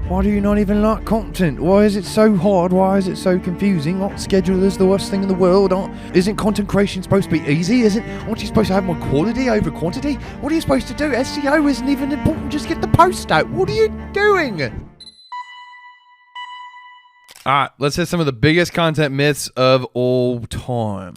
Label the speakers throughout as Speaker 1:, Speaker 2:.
Speaker 1: Why do you not even like content? Why is it so hard? Why is it so confusing? Aren't schedulers the worst thing in the world? Isn't content creation supposed to be easy? Aren't you supposed to have more quality over quantity? What are you supposed to do? SEO isn't even important. Just get the post out. What are you doing? All right, let's hit some of the biggest content myths of all time.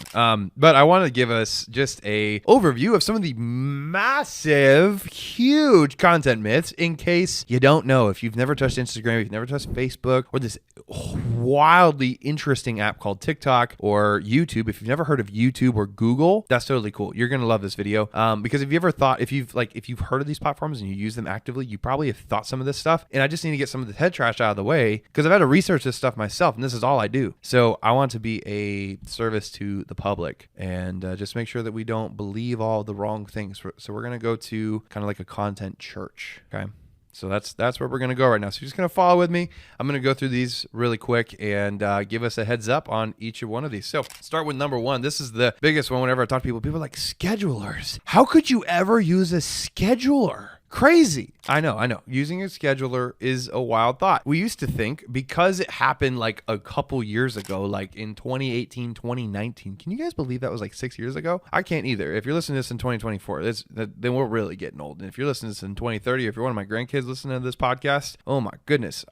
Speaker 1: But I want to give us just a overview of some of the massive, huge content myths in case you don't know. If you've never touched Instagram, if you've never touched Facebook, or this wildly interesting app called TikTok or YouTube, if you've never heard of YouTube or Google, that's totally cool. You're going to love this video. Because if you ever thought, if you've heard of these platforms and you use them actively, you probably have thought some of this stuff. And I just need to get some of the head trash out of the way because I've had to research this stuff myself, and this is all I do. So I want to be a service to the public and just make sure that we don't believe all the wrong things. So we're going to go to kind of like a content church. Okay. So that's where we're going to go right now. So you're just going to follow with me. I'm going to go through these really quick and give us a heads up on each of one of these. So start with number one. This is the biggest one. Whenever I talk to people are like, schedulers. How could you ever use a scheduler? Crazy. I know. Using a scheduler is a wild thought. We used to think because it happened like a couple years ago, like in 2018, 2019. Can you guys believe that was like 6 years ago? I can't either. If you're listening to this in 2024, then we're really getting old. And if you're listening to this in 2030, if you're one of my grandkids listening to this podcast, oh my goodness,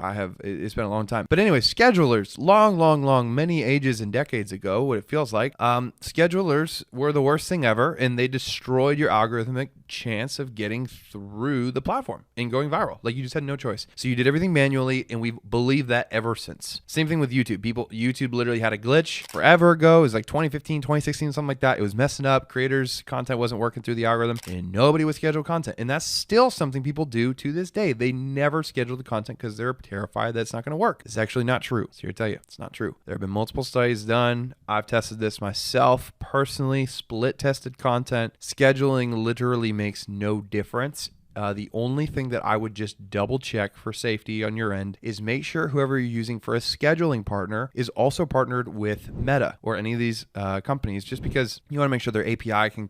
Speaker 1: it's been a long time. But anyway, schedulers, long, many ages and decades ago, what it feels like, schedulers were the worst thing ever, and they destroyed your algorithmic chance of getting through the platform and going viral. Like you just had no choice. So you did everything manually, and we've believed that ever since. Same thing with YouTube. YouTube literally had a glitch forever ago. It was like 2015, 2016, something like that. It was messing up. Creators' content wasn't working through the algorithm, and nobody would schedule content. And that's still something people do to this day. They never schedule the content because they're terrified that it's not going to work. It's actually not true. So here to tell you, it's not true. There have been multiple studies done. I've tested this myself personally, split tested content. Scheduling literally makes no difference. The only thing that I would just double check for safety on your end is make sure whoever you're using for a scheduling partner is also partnered with Meta or any of these companies, just because you want to make sure their API can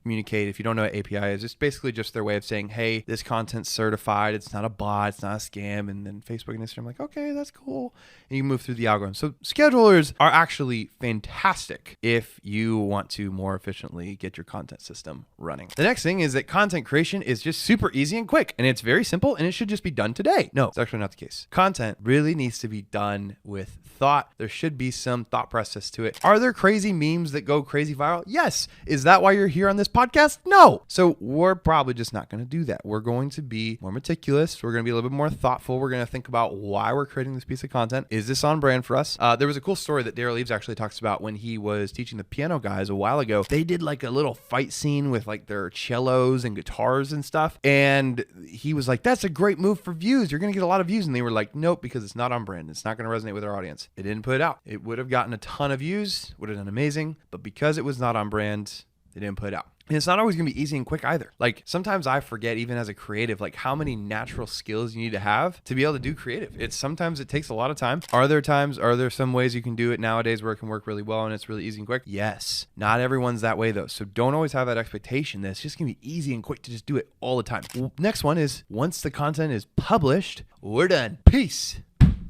Speaker 1: communicate. If you don't know what API is, it's basically just their way of saying, hey, this content's certified. It's not a bot. It's not a scam. And then Facebook and Instagram are like, okay, that's cool. And you can move through the algorithm. So schedulers are actually fantastic if you want to more efficiently get your content system running. The next thing is that content creation is just super easy and quick, and it's very simple, and it should just be done today. No, it's actually not the case. Content really needs to be done with thought. There should be some thought process to it. Are there crazy memes that go crazy viral? Yes. Is that why you're here on this podcast? No. So we're probably just not going to do that. We're going to be more meticulous. We're going to be a little bit more thoughtful. We're going to think about why we're creating this piece of content. Is this on brand for us? There was a cool story that Daryl Eves actually talks about when he was teaching the piano guys a while ago. They did like a little fight scene with like their cellos and guitars and stuff. And he was like, that's a great move for views. You're going to get a lot of views. And they were like, nope, because it's not on brand. It's not going to resonate with our audience. It didn't put it out. It would have gotten a ton of views, would have done amazing. But because it was not on brand, they didn't put it out. And it's not always going to be easy and quick either. Like sometimes I forget, even as a creative, like how many natural skills you need to have to be able to do creative. Sometimes it takes a lot of time. Are there some ways you can do it nowadays where it can work really well and it's really easy and quick? Yes. Not everyone's that way though. So don't always have that expectation that it's just going to be easy and quick to just do it all the time. Next one is once the content is published, we're done. Peace.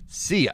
Speaker 1: See ya.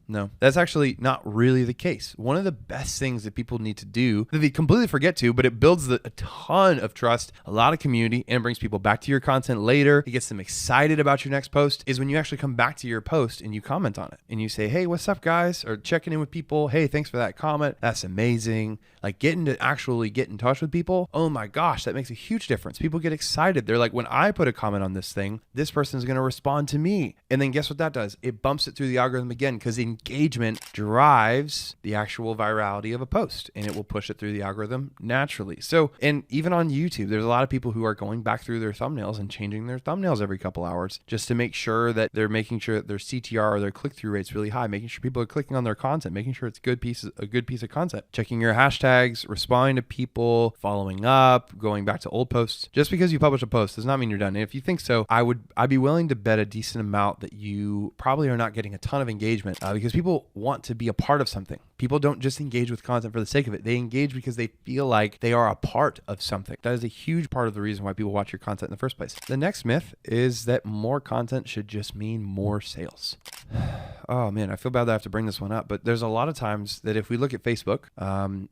Speaker 1: No, that's actually not really the case. One of the best things that people need to do that they completely forget to, but it builds a ton of trust, a lot of community, and brings people back to your content later. It gets them excited about your next post is when you actually come back to your post and you comment on it and you say, hey, what's up guys? Or checking in with people. Hey, thanks for that comment. That's amazing. Like getting to actually get in touch with people. Oh my gosh, that makes a huge difference. People get excited. They're like, when I put a comment on this thing, this person's going to respond to me. And then guess what that does? It bumps it through the algorithm again because engagement drives the actual virality of a post and it will push it through the algorithm naturally. So, and even on YouTube, there's a lot of people who are going back through their thumbnails and changing their thumbnails every couple hours just to make sure that they're making sure that their CTR or their click-through rate's really high, making sure people are clicking on their content, making sure it's a good piece of content, checking your hashtags, responding to people, following up, going back to old posts. Just because you publish a post does not mean you're done. And if you think so, I'd be willing to bet a decent amount that you probably are not getting a ton of engagement because people want to be a part of something. People don't just engage with content for the sake of it. They engage because they feel like they are a part of something. That is a huge part of the reason why people watch your content in the first place. The next myth is that more content should just mean more sales. Oh man, I feel bad that I have to bring this one up, but there's a lot of times that if we look at Facebook,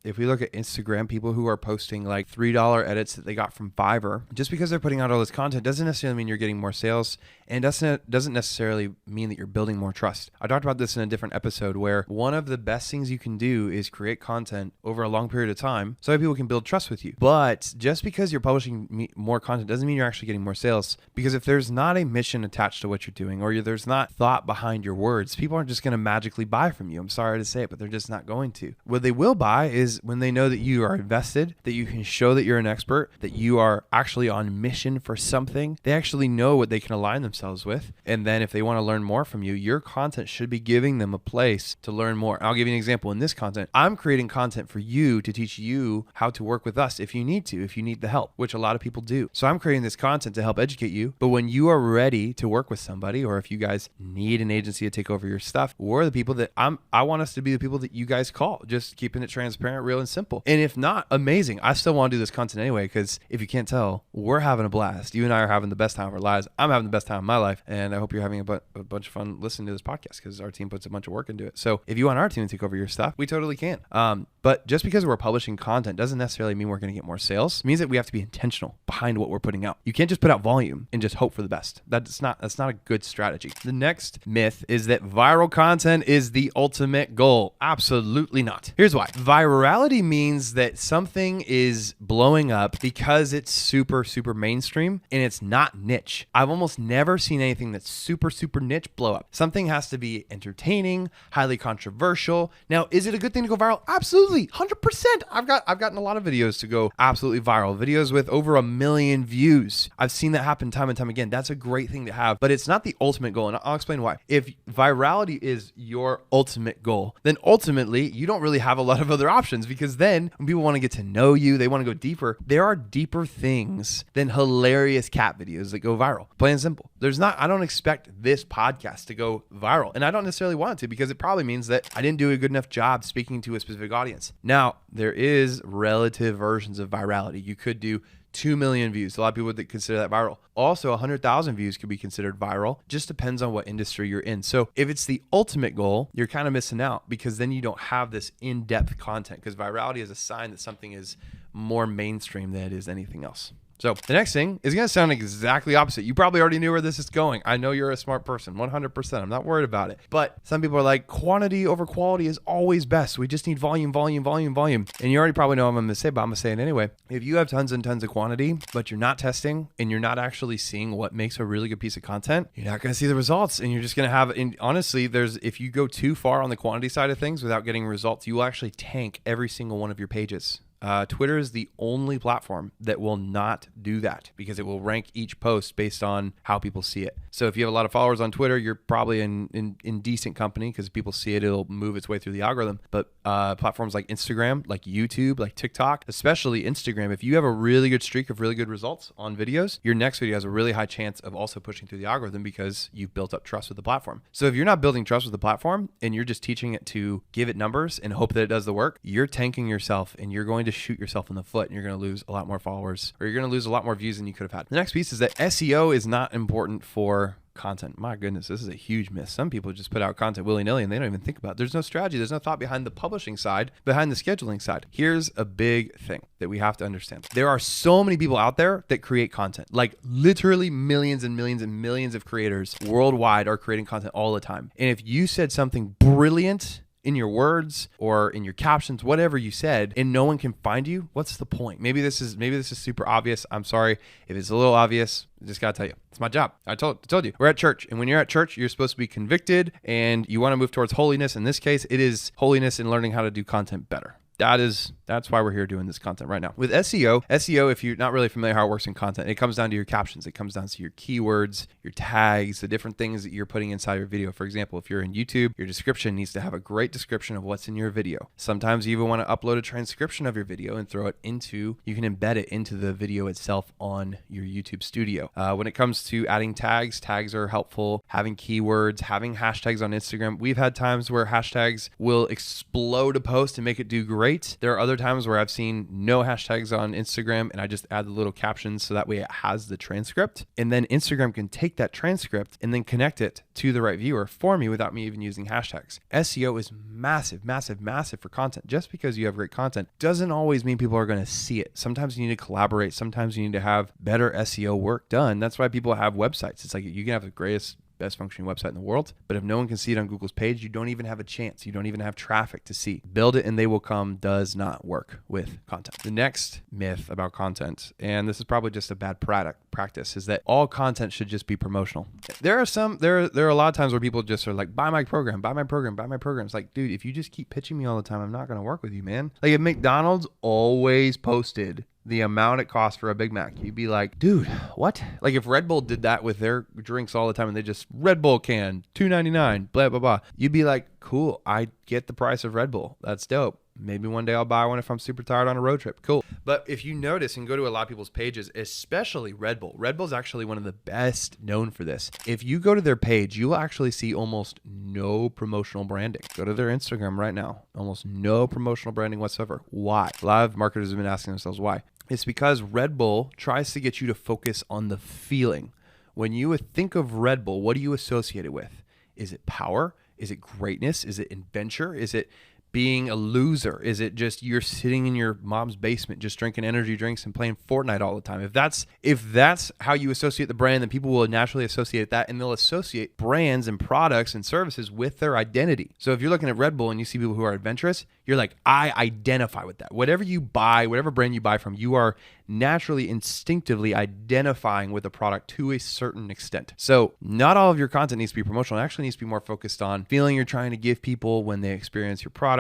Speaker 1: if we look at Instagram, people who are posting like $3 edits that they got from Fiverr, just because they're putting out all this content doesn't necessarily mean you're getting more sales, and doesn't necessarily mean that you're building more trust. I talked about this in a different episode where one of the best things you can do is create content over a long period of time so that people can build trust with you. But just because you're publishing more content doesn't mean you're actually getting more sales, because if there's not a mission attached to what you're doing, or there's not thought behind your words, people aren't just going to magically buy from you. I'm sorry to say it, but they're just not going to. What they will buy is when they know that you are invested, that you can show that you're an expert, that you are actually on mission for something. They actually know what they can align themselves with. And then if they want to learn more from you, your content should be giving them a place to learn more. I'll give you an example. In this content, I'm creating content for you to teach you how to work with us if you need the help, which a lot of people do. So I'm creating this content to help educate you. But when you are ready to work with somebody, or if you guys need an agency to take over your stuff, we're the people that I want us to be the people that you guys call, just keeping it transparent, real and simple. And if not, amazing. I still want to do this content anyway, because if you can't tell, we're having a blast. You and I are having the best time of our lives. I'm having the best time of my life. And I hope you're having a bunch of fun listening to this podcast, because our team puts a bunch of work into it. So if you want our team to take over your stuff, we totally can. But just because we're publishing content doesn't necessarily mean we're going to get more sales. It means that we have to be intentional behind what we're putting out. You can't just put out volume and just hope for the best. That's not a good strategy. The next myth is that viral content is the ultimate goal. Absolutely not. Here's why. Virality means that something is blowing up because it's super, super mainstream and it's not niche. I've almost never seen anything that's super, super niche blow up. Something has to be entertaining, highly controversial. Now, is it a good thing to go viral? Absolutely. 100%. I've gotten a lot of videos to go absolutely viral, videos with over 1 million views. I've seen that happen time and time again. That's a great thing to have, but it's not the ultimate goal. And I'll explain why. If virality is your ultimate goal, then ultimately you don't really have a lot of other options, because then when people want to get to know you, they want to go deeper. There are deeper things than hilarious cat videos that go viral. Plain and simple. I don't expect this podcast to go viral, and I don't necessarily want it to, because it probably means that I didn't do a good enough job speaking to a specific audience. Now, there is relative versions of virality. You could do 2 million views. A lot of people would consider that viral. Also, 100,000 views could be considered viral. Just depends on what industry you're in. So if it's the ultimate goal, you're kind of missing out, because then you don't have this in-depth content, because virality is a sign that something is more mainstream than it is anything else. So the next thing is going to sound exactly opposite. You probably already knew where this is going. I know you're a smart person, 100%. I'm not worried about it. But some people are like, quantity over quality is always best. We just need volume, volume, volume, volume. And you already probably know what I'm going to say, but I'm going to say it anyway. If you have tons and tons of quantity, but you're not testing and you're not actually seeing what makes a really good piece of content, you're not going to see the results. And you're just going to have, and honestly, if you go too far on the quantity side of things without getting results, you will actually tank every single one of your pages. Twitter is the only platform that will not do that, because it will rank each post based on how people see it. So if you have a lot of followers on Twitter, you're probably in decent company, because people see it, it'll move its way through the algorithm. But platforms like Instagram, like YouTube, like TikTok, especially Instagram, if you have a really good streak of really good results on videos, your next video has a really high chance of also pushing through the algorithm, because you've built up trust with the platform. So if you're not building trust with the platform and you're just teaching it to give it numbers and hope that it does the work, you're tanking yourself, and you're going to shoot yourself in the foot, and you're going to lose a lot more followers, or you're going to lose a lot more views than you could have had. The next piece is that SEO is not important for content. My goodness, this is a huge myth. Some people just put out content willy-nilly and they don't even think about it. There's no strategy. There's no thought behind the publishing side, behind the scheduling side. Here's a big thing that we have to understand. There are so many people out there that create content. Like literally millions and millions and millions of creators worldwide are creating content all the time. And if you said something brilliant in your words or in your captions, whatever you said, and no one can find you, what's the point? Maybe this is super obvious. I'm sorry if it's a little obvious. I just gotta tell you, it's my job. I told you, we're at church, and when you're at church, you're supposed to be convicted, and you want to move towards holiness. In this case, it is holiness and learning how to do content better. That's why we're here doing this content right now. With SEO, if you're not really familiar how it works in content, it comes down to your captions. It comes down to your keywords, your tags, the different things that you're putting inside your video. For example, if you're in YouTube, your description needs to have a great description of what's in your video. Sometimes you even want to upload a transcription of your video and you can embed it into the video itself on your YouTube studio. When it comes to adding tags are helpful. Having keywords, having hashtags on Instagram. We've had times where hashtags will explode a post and make it do great. There are other times where I've seen no hashtags on Instagram and I just add the little captions so that way it has the transcript. And then Instagram can take that transcript and then connect it to the right viewer for me without me even using hashtags. SEO is massive, massive, massive for content. Just because you have great content doesn't always mean people are going to see it. Sometimes you need to collaborate. Sometimes you need to have better SEO work done. That's why people have websites. It's like you can have the best functioning website in the world, but if no one can see it on Google's page, you don't even have a chance. You don't even have traffic to see. Build it and they will come does not work with content. The next myth about content, and this is probably just a bad practice, is that all content should just be promotional. There are a lot of times where people just are like, buy my program. It's like, dude, if you just keep pitching me all the time, I'm not going to work with you, man. Like if McDonald's always posted the amount it costs for a Big Mac, you'd be like, dude, what? Like if Red Bull did that with their drinks all the time and they just Red Bull can $2.99, blah, blah, blah. You'd be like, cool, I get the price of Red Bull. That's dope. Maybe one day I'll buy one if I'm super tired on a road trip. Cool. But if you notice and go to a lot of people's pages, especially Red Bull is actually one of the best known for this. If you go to their page, you will actually see almost no promotional branding. Go to their Instagram right now. Almost no promotional branding whatsoever. Why? A lot of marketers have been asking themselves why. It's because Red Bull tries to get you to focus on the feeling. When you think of Red Bull, what do you associate it with? Is it power? Is it greatness? Is it adventure? Is it being a loser? Is it just you're sitting in your mom's basement just drinking energy drinks and playing Fortnite all the time? If that's how you associate the brand, then people will naturally associate that, and they'll associate brands and products and services with their identity. So if you're looking at Red Bull and you see people who are adventurous, you're like, I identify with that. Whatever you buy, whatever brand you buy from, you are naturally, instinctively identifying with the product to a certain extent. So not all of your content needs to be promotional. It actually needs to be more focused on feeling you're trying to give people when they experience your product,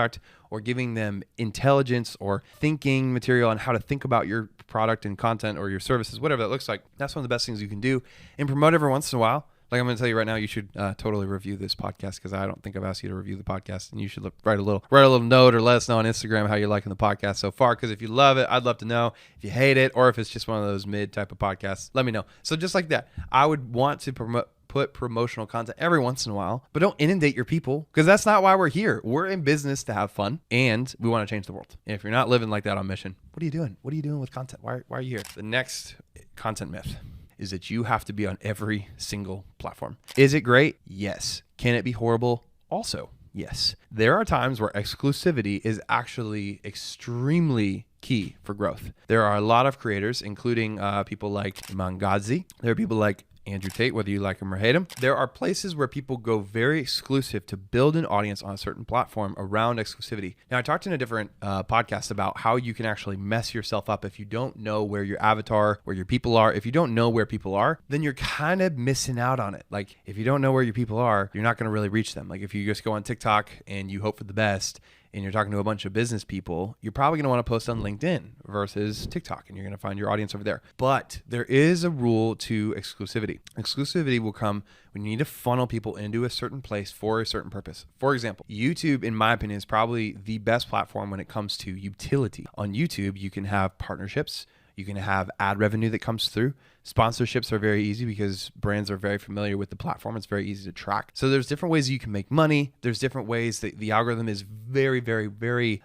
Speaker 1: or giving them intelligence or thinking material on how to think about your product and content or your services, whatever that looks like. That's one of the best things you can do, and promote every once in a while. Like I'm going to tell you right now, you should totally review this podcast, because I don't think I've asked you to review the podcast, and you should write a little note or let us know on Instagram how you're liking the podcast so far. Because if you love it, I'd love to know. If you hate it, or if it's just one of those mid type of podcasts, let me know. So just like that, I would want to put promotional content every once in a while, but don't inundate your people, because that's not why we're here. We're in business to have fun, and we want to change the world. And if you're not living like that on mission, what are you doing? What are you doing with content? Why are you here? The next content myth is that you have to be on every single platform. Is it great? Yes. Can it be horrible? Also, yes. There are times where exclusivity is actually extremely key for growth. There are a lot of creators, including people like Mangazi. There are people like Andrew Tate, whether you like him or hate him. There are places where people go very exclusive to build an audience on a certain platform around exclusivity. Now, I talked in a different podcast about how you can actually mess yourself up if you don't know where your avatar, where your people are. If you don't know where people are, then you're kind of missing out on it. Like if you don't know where your people are, you're not going to really reach them. Like if you just go on TikTok and you hope for the best, and you're talking to a bunch of business people, you're probably going to want to post on LinkedIn versus TikTok, and you're going to find your audience over there. But there is a rule to exclusivity. Exclusivity will come when you need to funnel people into a certain place for a certain purpose. For example, YouTube, in my opinion, is probably the best platform when it comes to utility. On YouTube, you can have partnerships. You can have ad revenue that comes through. Sponsorships are very easy because brands are very familiar with the platform. It's very easy to track. So there's different ways you can make money. There's different ways that the algorithm is very, very, very,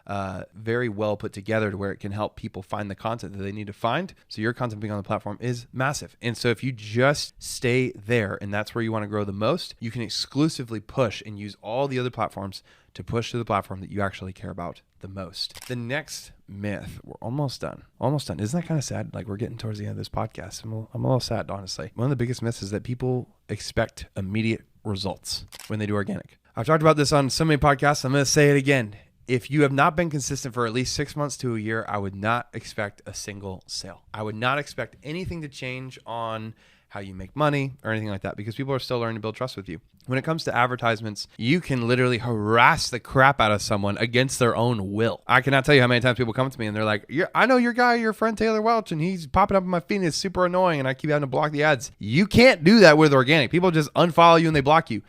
Speaker 1: very well put together to where it can help people find the content that they need to find. So your content being on the platform is massive. And so if you just stay there and that's where you want to grow the most, you can exclusively push and use all the other platforms to push to the platform that you actually care about the most. The next myth, we're almost done. Isn't that kind of sad? Like we're getting towards the end of this podcast. I'm a little sad, honestly. One of the biggest myths is that people expect immediate results when they do organic. I've talked about this on so many podcasts. I'm going to say it again. If you have not been consistent for at least 6 months to a year, I would not expect a single sale. I would not expect anything to change on how you make money or anything like that, because people are still learning to build trust with you. When it comes to advertisements, you can literally harass the crap out of someone against their own will. I cannot tell you how many times people come to me and they're like, I know your guy, your friend Taylor Welch, and he's popping up in my feed and it's super annoying and I keep having to block the ads. You can't do that with organic. People just unfollow you and they block you.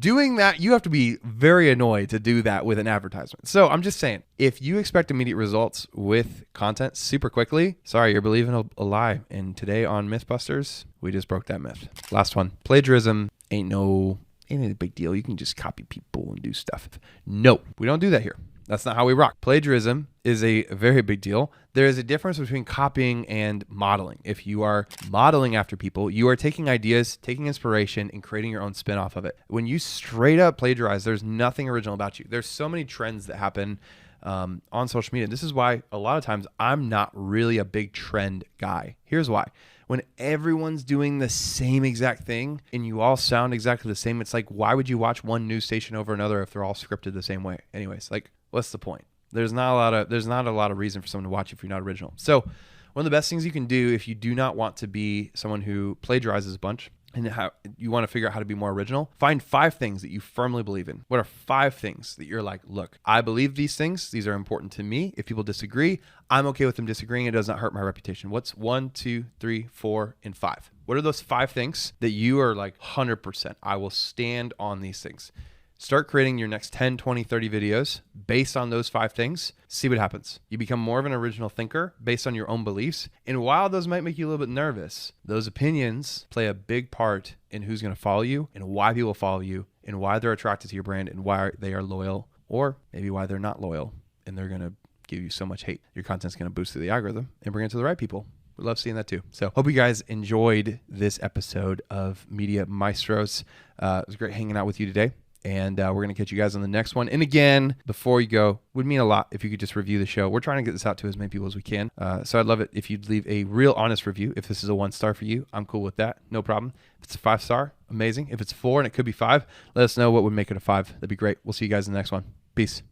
Speaker 1: Doing that, you have to be very annoyed to do that with an advertisement. So I'm just saying, if you expect immediate results with content super quickly, sorry, you're believing a lie. And today on Mythbusters, we just broke that myth. Last one. Plagiarism ain't a big deal. You can just copy people and do stuff. No, we don't do that here. That's not how we rock. Plagiarism is a very big deal. There is a difference between copying and modeling. If you are modeling after people, you are taking ideas, taking inspiration, and creating your own spin off of it. When you straight up plagiarize, there's nothing original about you. There's so many trends that happen on social media. This is why a lot of times I'm not really a big trend guy. Here's why. When everyone's doing the same exact thing and you all sound exactly the same, it's like, why would you watch one news station over another if they're all scripted the same way? Anyways, like, what's the point? There's not a lot of reason for someone to watch if you're not original. So one of the best things you can do if you do not want to be someone who plagiarizes a bunch and how you want to figure out how to be more original, find 5 things that you firmly believe in. What are 5 things that you're like, look, I believe these things. These are important to me. If people disagree, I'm okay with them disagreeing. It does not hurt my reputation. What's 1, 2, 3, 4, and 5? What are those 5 things that you are like 100%? I will stand on these things. Start creating your next 10, 20, 30 videos based on those 5 things. See what happens. You become more of an original thinker based on your own beliefs. And while those might make you a little bit nervous, those opinions play a big part in who's going to follow you and why people follow you and why they're attracted to your brand and why they are loyal, or maybe why they're not loyal and they're going to give you so much hate. Your content's going to boost through the algorithm and bring it to the right people. We love seeing that too. So hope you guys enjoyed this episode of Media Maestros. It was great hanging out with you today. And we're going to catch you guys on the next one. And again, before you go, would mean a lot if you could just review the show. We're trying to get this out to as many people as we can. So I'd love it if you'd leave a real honest review. If this is a 1-star for you, I'm cool with that. No problem. If it's a 5-star, amazing. If it's 4 and it could be 5, let us know what would make it a 5. That'd be great. We'll see you guys in the next one. Peace.